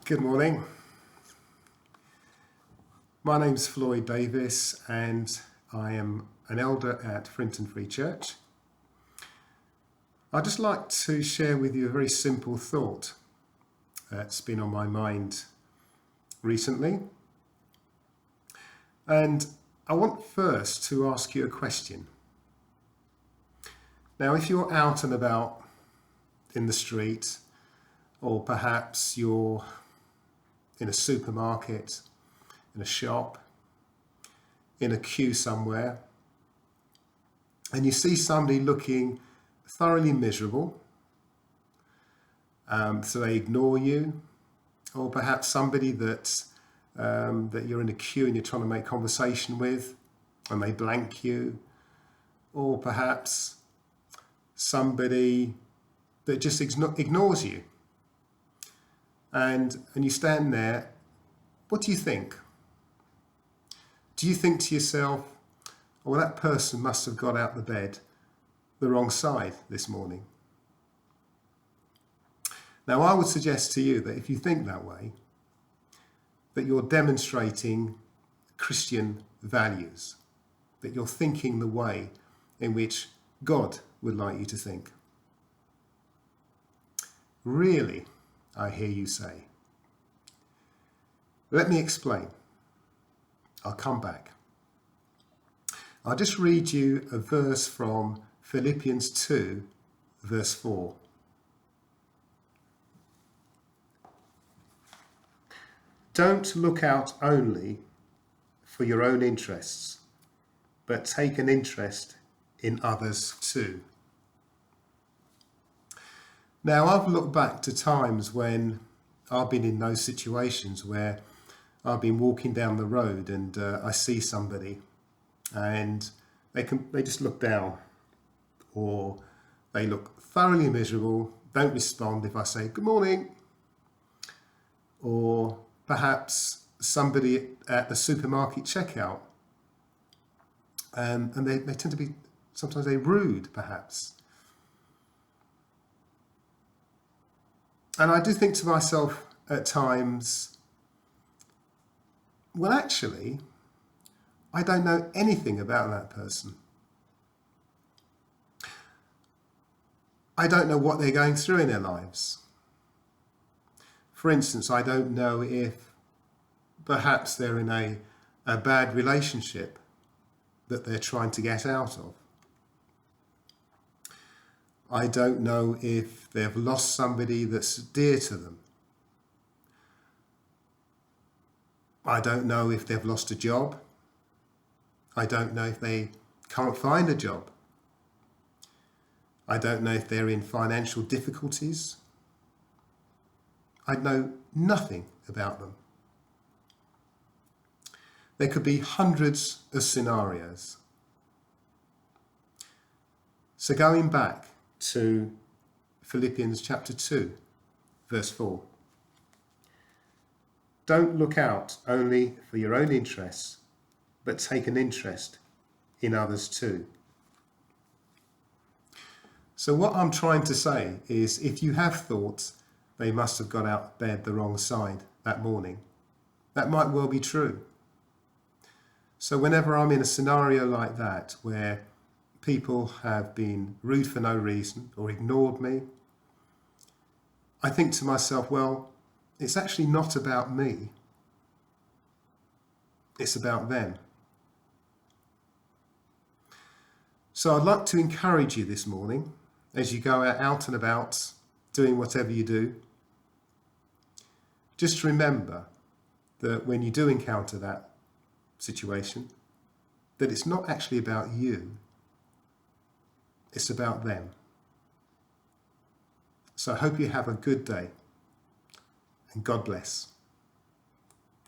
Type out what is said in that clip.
Good morning. My name's Floyd Davis and I am an elder at Frinton Free Church. I'd just like to share with you a very simple thought that's been on my mind recently. And I want first to ask you a question. Now, if you're out and about in the street, or perhaps you're in a supermarket, in a shop, in a queue somewhere, and you see somebody looking thoroughly miserable, so they ignore you, or perhaps somebody that you're in a queue and you're trying to make conversation with, and they blank you, or perhaps somebody that just ignores you, and you stand there. What do you think? Do you think to yourself, oh, well, that person must have got out of bed the wrong side this morning? Now, I would suggest to you that if you think that way, that you're demonstrating Christian values, that you're thinking the way in which God would like you to think. Really, I hear you say. Let me explain. I'll come back. I'll just read you a verse from Philippians 2, verse 4. Don't look out only for your own interests, but take an interest in others too. Now, I've looked back to times when I've been in those situations where I've been walking down the road and I see somebody and they just look down, or they look thoroughly miserable, don't respond if I say good morning, or perhaps somebody at the supermarket checkout, and they tend to be, sometimes they're rude perhaps. And I do think to myself at times, well, actually, I don't know anything about that person. I don't know what they're going through in their lives. For instance, I don't know if perhaps they're in a bad relationship that they're trying to get out of. I don't know if they've lost somebody that's dear to them. I don't know if they've lost a job. I don't know if they can't find a job. I don't know if they're in financial difficulties. I know nothing about them. There could be hundreds of scenarios. So going back to Philippians chapter 2, verse 4. Don't look out only for your own interests, but take an interest in others too. So what I'm trying to say is, if you have thought they must have got out of bed the wrong side that morning, that might well be true. So whenever I'm in a scenario like that, where people have been rude for no reason or ignored me, I think to myself, well, it's actually not about me. It's about them. So I'd like to encourage you this morning, as you go out and about doing whatever you do, just remember that when you do encounter that situation, that it's not actually about you. It's about them. So I hope you have a good day, and God bless.